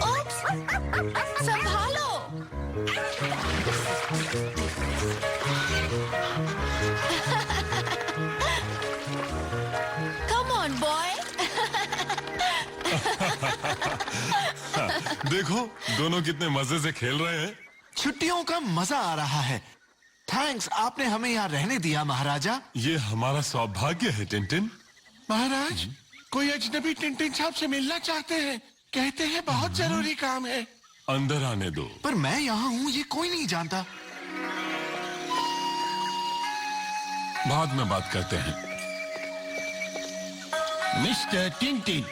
Oops, संभालो। Come on boy. देखो दोनों कितने मजे से खेल रहे हैं। छुट्टियों का मजा आ रहा है। थैंक्स, आपने हमें यहाँ रहने दिया महाराजा। ये हमारा सौभाग्य है टिनटिन। महाराज, कोई अजनबी टिनटिन साहब से मिलना चाहते हैं। कहते हैं बहुत जरूरी काम है। अंदर आने दो। पर मैं यहाँ हूँ ये कोई नहीं जानता। बाद में बात करते हैं। मिस्टर टिनटिन,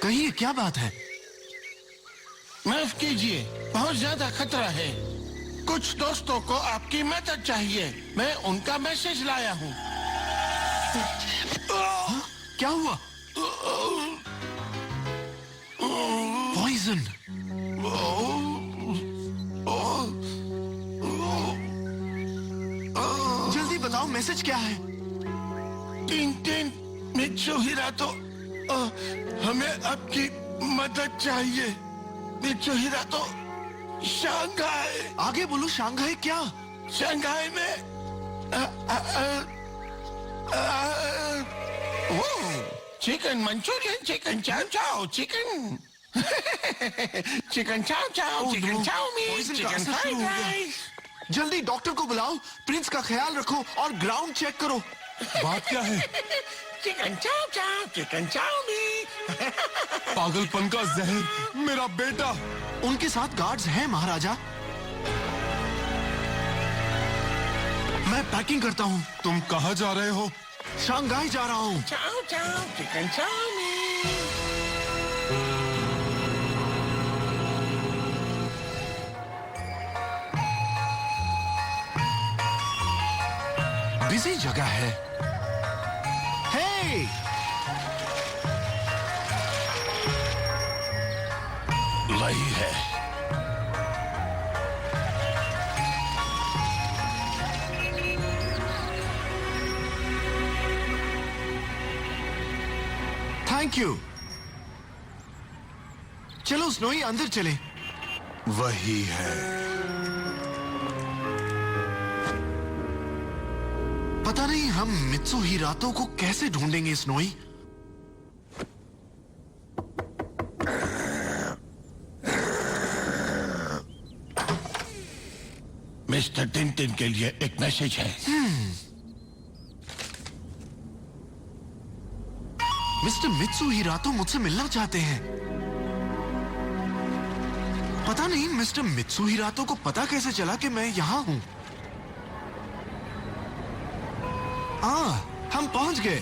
कहिए क्या बात है? माफ कीजिए, बहुत ज्यादा खतरा है। कुछ दोस्तों को आपकी मदद चाहिए। मैं उनका मैसेज लाया हूँ। क्या हुआ? पॉइजन। जल्दी बताओ मैसेज क्या है? टिनटिन, मित्सुहिरातो, हमें आपकी मदद चाहिए। मित्सुहिरातो, शंघाई। आगे बोलो, शंघाई क्या? शंघाई में chicken Manchurian, chicken chow chow, chicken chicken chow chow, chicken chow mein, chicken fried rice. जल्दी डॉक्टर को बुलाओ, प्रिंस का ख्याल रखो और ग्राउंड चेक करो। बात क्या है? Chicken chow chow, chicken chowmein. पागलपन का जहर, मेरा बेटा। उनके साथ गार्ड्स हैं महाराजा। मैं पैकिंग करता हूँ। तुम कहाँ जा रहे हो? शंघाई जा रहा हूँ। चाव चाव, चिकन चाउमीन। बिजी जगह है। हे! वही है। Thank you. चलो स्नोई, अंदर चले। वही है। पता नहीं हम मित्सुहिरातो को कैसे ढूंढेंगे स्नोई। मिस्टर टिनटिन के लिए एक मैसेज है। मिस्टर मित्सुहिरातो मुझसे मिलना चाहते हैं। पता नहीं मिस्टर मित्सुहिरातो को पता कैसे चला कि मैं यहां हूं। हम पहुंच गए।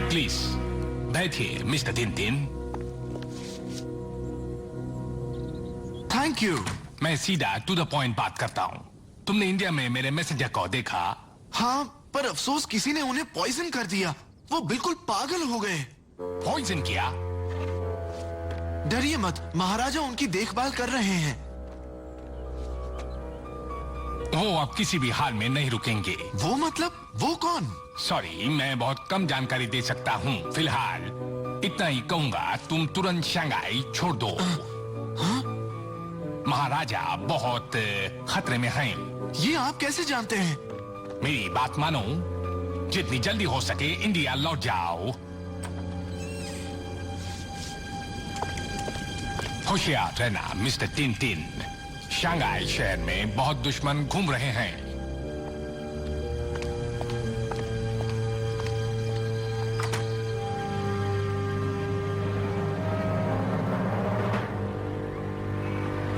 प्लीज बैठिए मिस्टर टिनटिन। Thank you. मैं सीधा टू द पॉइंट बात करता हूँ। तुमने इंडिया में मेरे मैसेंजर को देखा? हाँ, पर अफसोस किसी ने उन्हें पॉइजन कर दिया। वो बिल्कुल पागल हो गए। पॉइजन किया? डरिए मत, महाराजा उनकी देखभाल कर रहे हैं। वो अब किसी भी हाल में नहीं रुकेंगे। वो मतलब? वो कौन? सॉरी, मैं बहुत कम जानकारी दे सकता हूँ। फिलहाल इतना ही कहूंगा, तुम तुरंत शंघाई छोड़ दो। महाराजा बहुत खतरे में हैं। ये आप कैसे जानते हैं? मेरी बात मानो, जितनी जल्दी हो सके इंडिया लौट जाओ। होशियार रहना मिस्टर टिनटिन। शंघाई शहर में बहुत दुश्मन घूम रहे हैं।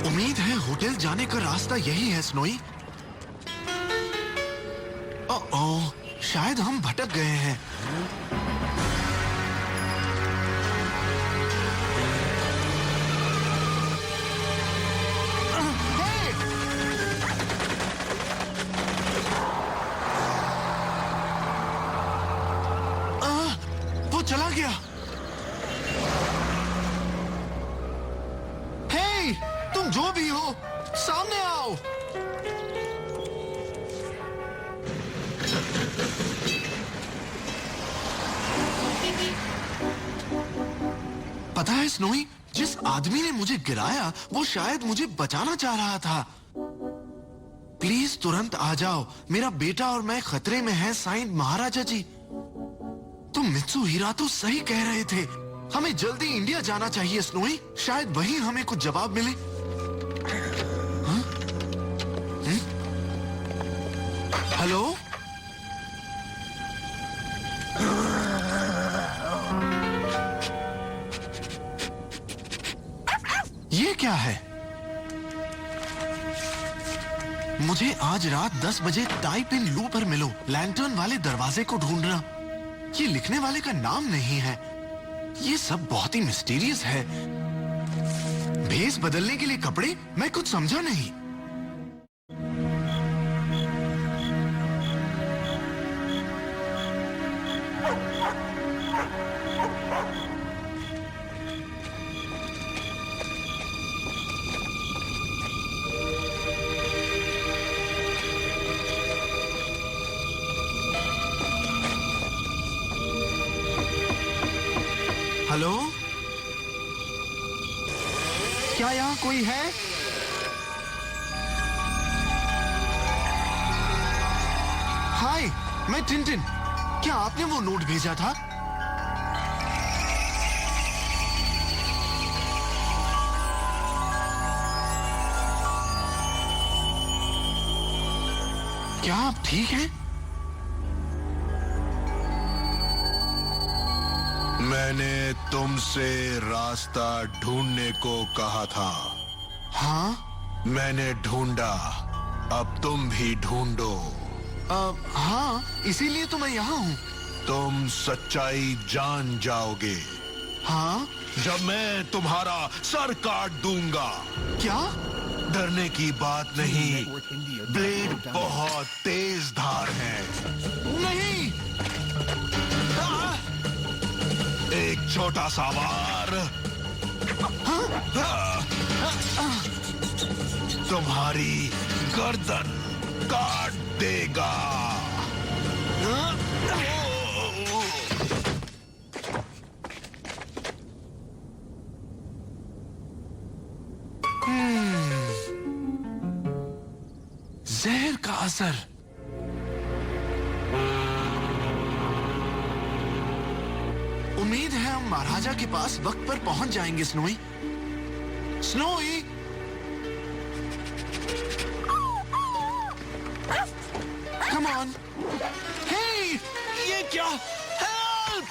उम्मीद है होटल जाने का रास्ता यही है स्नोई। ओह, शायद हम भटक गए हैं। स्नोई, जिस आदमी ने मुझे गिराया वो शायद मुझे बचाना चाह रहा था। प्लीज तुरंत आ जाओ, मेरा बेटा और मैं खतरे में हैं साईं महाराजा जी। तुम मित्सुहिरा तो सही कह रहे थे, हमें जल्दी इंडिया जाना चाहिए स्नोई, शायद वहीं हमें कुछ जवाब मिले। हाँ? हेलो? ये क्या है? मुझे आज रात 10 बजे टाइप इन लू पर मिलो, लैंटर्न वाले दरवाजे को ढूंढना। ये लिखने वाले का नाम नहीं है। ये सब बहुत ही मिस्टीरियस है। भेस बदलने के लिए कपड़े? मैं कुछ समझा नहीं। हेलो, क्या यहाँ कोई है? हाय, मैं टिंटिन। क्या आपने वो नोट भेजा था? क्या आप ठीक हैं? मैंने तुमसे रास्ता ढूंढने को कहा था। हाँ? मैंने ढूंढा, अब तुम भी ढूंढो। हाँ, इसीलिए तो मैं यहाँ हूँ। तुम सच्चाई जान जाओगे हाँ? जब मैं तुम्हारा सर काट दूंगा। क्या? डरने की बात नहीं, ब्लेड बहुत तेज धार है। नहीं। एक छोटा सा वार तुम्हारी गर्दन काट देगा। जहर का असर। उम्मीद है हम महाराजा के पास वक्त पर पहुंच जाएंगे Snowy. Snowy, come on. Hey, ये क्या? हेल्प!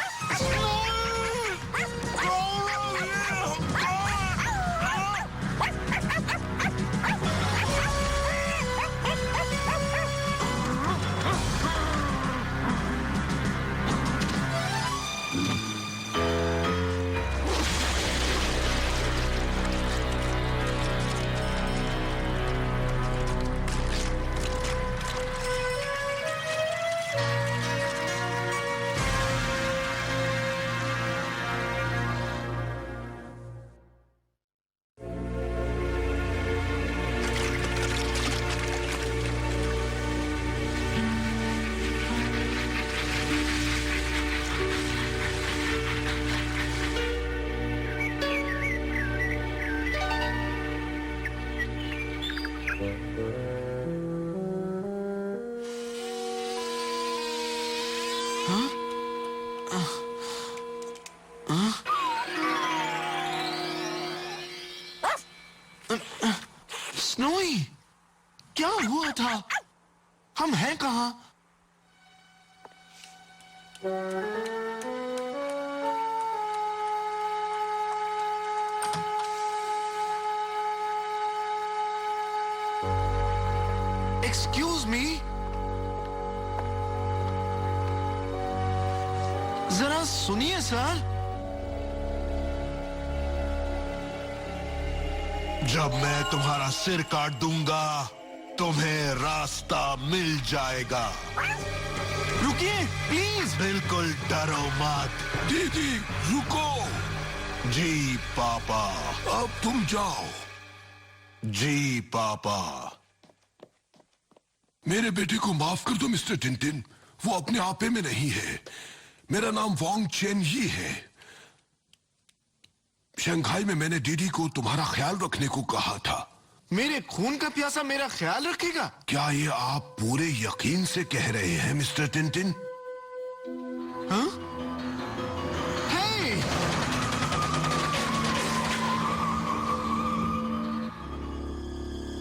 स्नोई, क्या हुआ था? हम हैं कहाँ? एक्सक्यूज मी, जरा सुनिए सर। जब मैं तुम्हारा सिर काट दूंगा तुम्हें रास्ता मिल जाएगा। रुकिए प्लीज। बिल्कुल डरो मत। दीदी रुको, जी पापा। अब तुम जाओ। जी पापा। मेरे बेटे को माफ कर दो मिस्टर टिंटिन, वो अपने आपे में नहीं है। मेरा नाम वांग चेन ही है। शंघाई में मैंने दीदी को तुम्हारा ख्याल रखने को कहा था। मेरे खून का प्यासा मेरा ख्याल रखेगा? क्या ये आप पूरे यकीन से कह रहे हैं मिस्टर टिंटिन? हाँ? हे!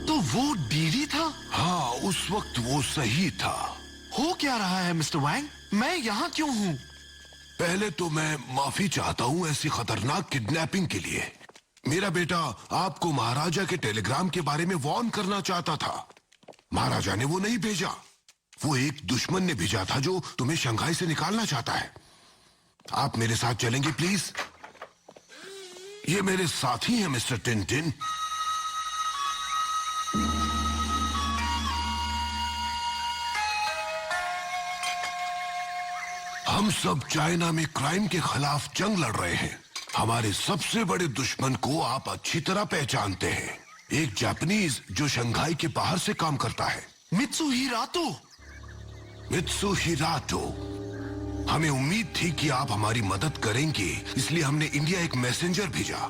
तो वो डीडी था? हाँ, उस वक्त वो सही था। हो क्या रहा है मिस्टर वैंग? मैं यहाँ क्यों हूँ? पहले तो मैं माफी चाहता हूँ ऐसी खतरनाक किडनैपिंग के लिए। मेरा बेटा आपको महाराजा के टेलीग्राम के बारे में वार्न करना चाहता था। महाराजा ने वो नहीं भेजा। वो एक दुश्मन ने भेजा था जो तुम्हें शंघाई से निकालना चाहता है। आप मेरे साथ चलेंगे प्लीज? ये मेरे साथी हैं मिस्टर टिंटिन। हम सब चाइना में क्राइम के खिलाफ जंग लड़ रहे हैं। हमारे सबसे बड़े दुश्मन को आप अच्छी तरह पहचानते हैं। एक जापानीज जो शंघाई के बाहर से काम करता है। मित्सुहिरातो। मित्सुहिरातो। हमें उम्मीद थी कि आप हमारी मदद करेंगे, इसलिए हमने इंडिया एक मैसेंजर भेजा।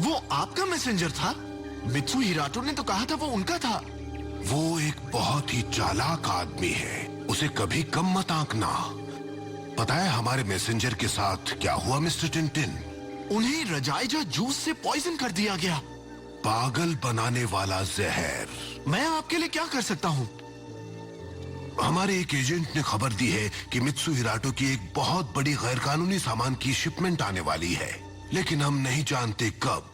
वो आपका मैसेंजर था? मित्सुहिरातो ने तो कहा था वो उनका था। वो एक बहुत ही चालाक आदमी है, उसे कभी कम मत आंकना। पता है हमारे मैसेंजर के साथ क्या हुआ मिस्टर टिंटिन? उन्हें रजाइजा जूस से पॉइजन कर दिया गया। पागल बनाने वाला जहर। मैं आपके लिए क्या कर सकता हूँ? हमारे एक एजेंट ने खबर दी है कि मित्सुहिरातो की एक बहुत बड़ी गैरकानूनी सामान की शिपमेंट आने वाली है, लेकिन हम नहीं जानते कब।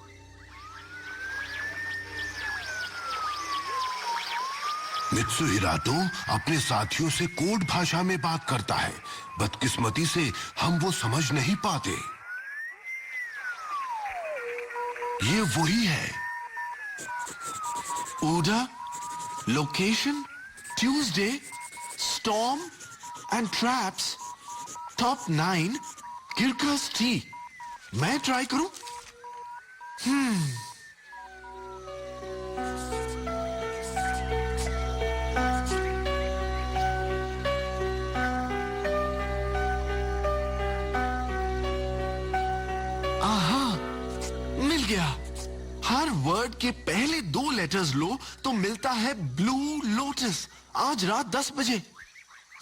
मित्सुहिरातो अपने साथियों से कोड भाषा में बात करता है। बदकिस्मती से हम वो समझ नहीं पाते। ये वही है। ओडा, location, Tuesday, storm and traps, top 9, किरकस टी। मैं ट्राई करूं? मिल गया। हर वर्ड के पहले 2 लेटर्स लो तो मिलता है ब्लू लोटस। आज रात 10 बजे।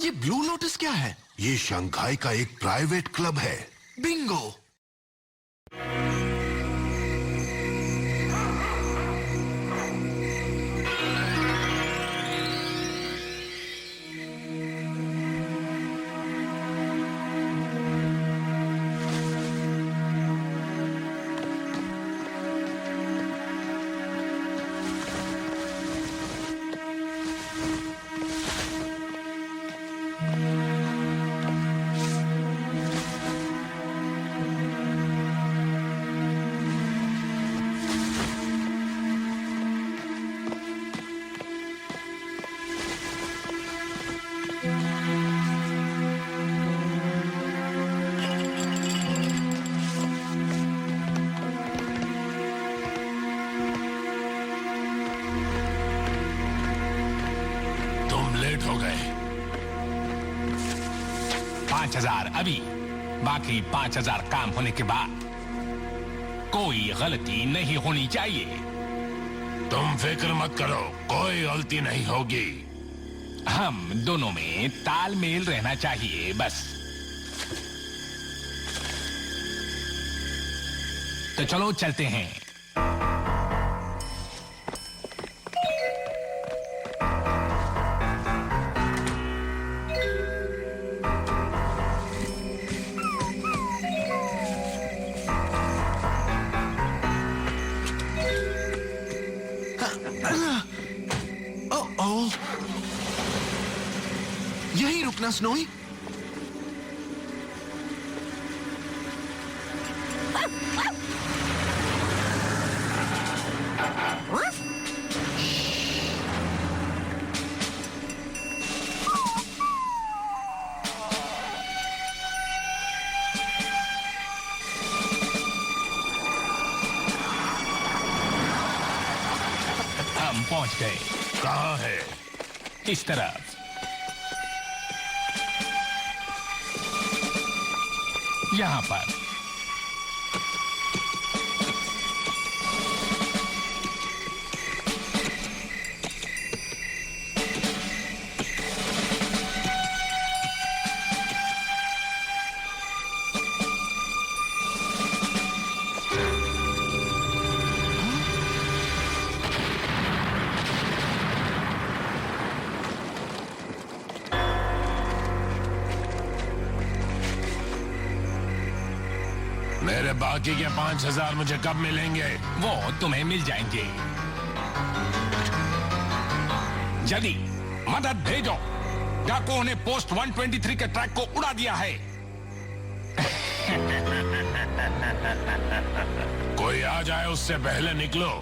ये ब्लू लोटस क्या है? ये शंघाई का एक प्राइवेट क्लब है। बिंगो। हो गए। 5000 अभी, बाकी 5000 काम होने के बाद। कोई गलती नहीं होनी चाहिए। तुम फिक्र मत करो, कोई गलती नहीं होगी। हम दोनों में तालमेल रहना चाहिए बस। तो चलो चलते हैं। यही रुकना स्नोई। हम पहुंच गए। कहाँ है? इस तरफ। यहाँ पर। मेरे बाकी के 5,000 मुझे कब मिलेंगे? वो तुम्हें मिल जाएंगे। जल्दी मदद भेजो। डाकुओं ने पोस्ट 123 के ट्रैक को उड़ा दिया है। कोई आ जाए उससे पहले निकलो।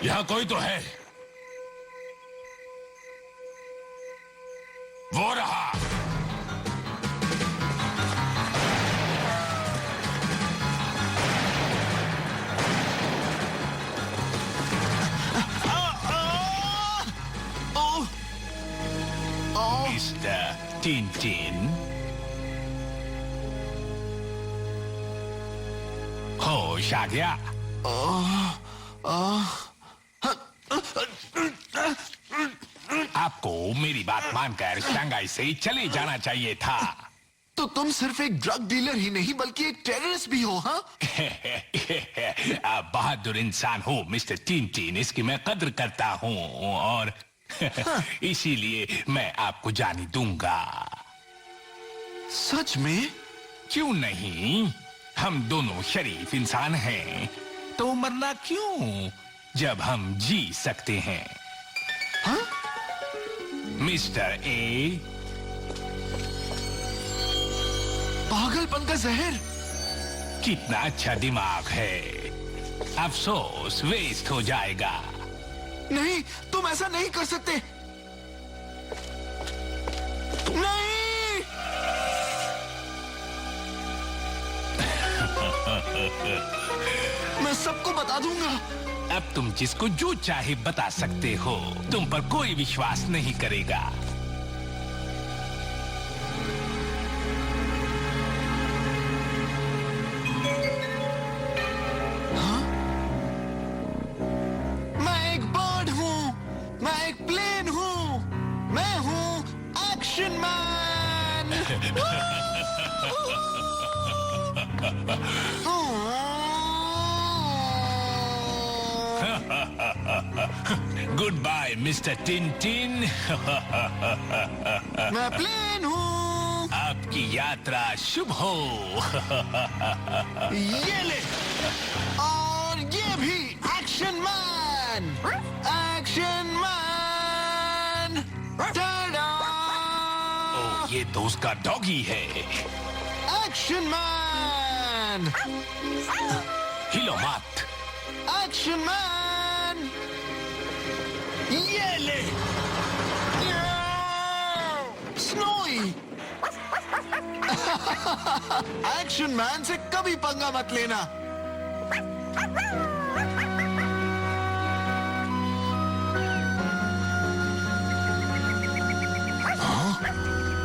यहां कोई तो है। वो रहा। मिस्टर टिनटिन, होश आ गया? आपको मेरी बात मानकर शंघाई से चले जाना चाहिए था। तो तुम सिर्फ एक ड्रग डीलर ही नहीं बल्कि एक टेररिस्ट भी हो, हाँ? आप बहादुर इंसान हो मिस्टर टिनटिन, इसकी मैं कद्र करता हूँ और इसीलिए मैं आपको जाने दूंगा। सच में? क्यों नहीं? हम दोनों शरीफ इंसान हैं, तो मरना क्यों जब हम जी सकते हैं? हाँ? मिस्टर ए, पागलपन का जहर। कितना अच्छा दिमाग है। अफसोस वेस्ट हो जाएगा। नहीं, तुम ऐसा नहीं कर सकते। नहीं। मैं सबको बता दूंगा। अब तुम जिसको जो चाहे बता सकते हो, तुम पर कोई विश्वास नहीं करेगा। मैं एक बर्ड हूँ, मैं एक प्लेन हूँ, मैं हूँ action man. Goodbye mister Tintin. मैं प्लेन हूँ। आपकी यात्रा शुभ हो। ये ले, और ये भी action man. Action man. Tada! ओ, ये तो उसका डॉगी है। Action man. हिलो मत। Action man. ये ले, स्नोई। एक्शन मैन से कभी पंगा मत लेना।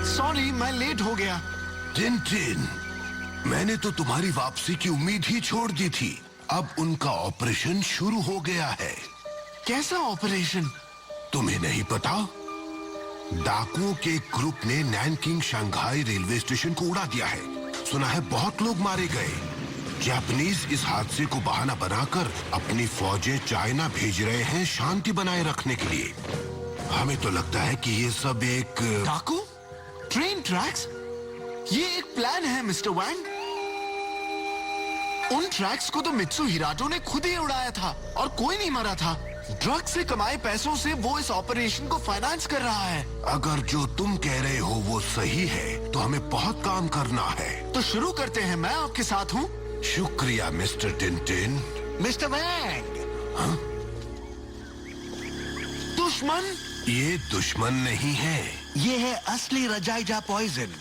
सॉरी, मैं लेट हो गया। टिनटिन, मैंने तो तुम्हारी वापसी की उम्मीद ही छोड़ दी थी। अब उनका ऑपरेशन शुरू हो गया है। कैसा ऑपरेशन? तुम्हें नहीं पता? डाकुओं के एक ग्रुप ने नैनकिंग शंघाई रेलवे स्टेशन को उड़ा दिया है। सुना है बहुत लोग मारे गए। जापानीज इस हादसे को बहाना बनाकर अपनी फौजें चाइना भेज रहे हैं शांति बनाए रखने के लिए। हमें तो लगता है कि ये सब एक डाकू? Train tracks? ये एक प्लान है मिस्टर वैंग। उन ट्रैक्स को तो मित्सु हिराटो ने खुद ही उड़ाया था और कोई नहीं मरा था। ड्रग से कमाए पैसों से वो इस ऑपरेशन को फाइनेंस कर रहा है। अगर जो तुम कह रहे हो वो सही है तो हमें बहुत काम करना है। तो शुरू करते हैं, मैं आपके साथ हूँ। शुक्रिया मिस्टर टिनटिन। Mister Wang. हाँ? दुश्मन? ये दुश्मन नहीं है, ये है असली रजाइजा पॉइजन।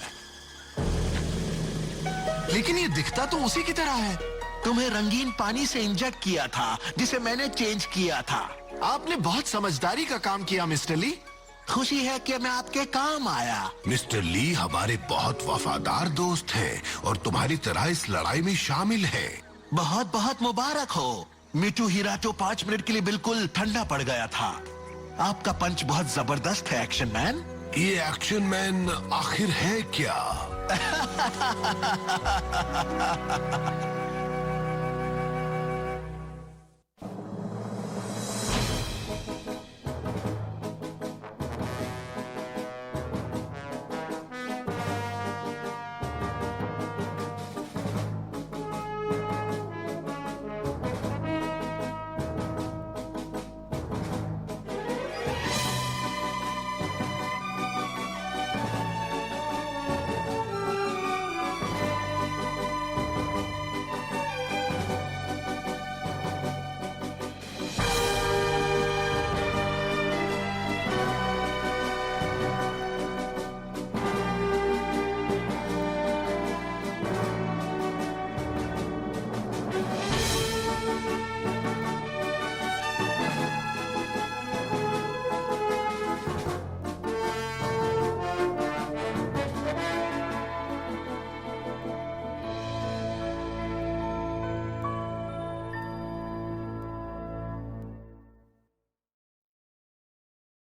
लेकिन ये दिखता तो उसी की तरह है। तुम्हें रंगीन पानी से इंजेक्ट किया था, जिसे मैंने चेंज किया था। आपने बहुत समझदारी का काम किया मिस्टर ली। खुशी है कि मैं आपके काम आया। मिस्टर ली हमारे बहुत वफादार दोस्त हैं और तुम्हारी तरह इस लड़ाई में शामिल है। बहुत बहुत मुबारक हो। मिटू हिराटो 5 मिनट के लिए बिल्कुल ठंडा पड़ गया था। आपका पंच बहुत जबरदस्त है एक्शन मैन। ये एक्शन मैन आखिर है क्या?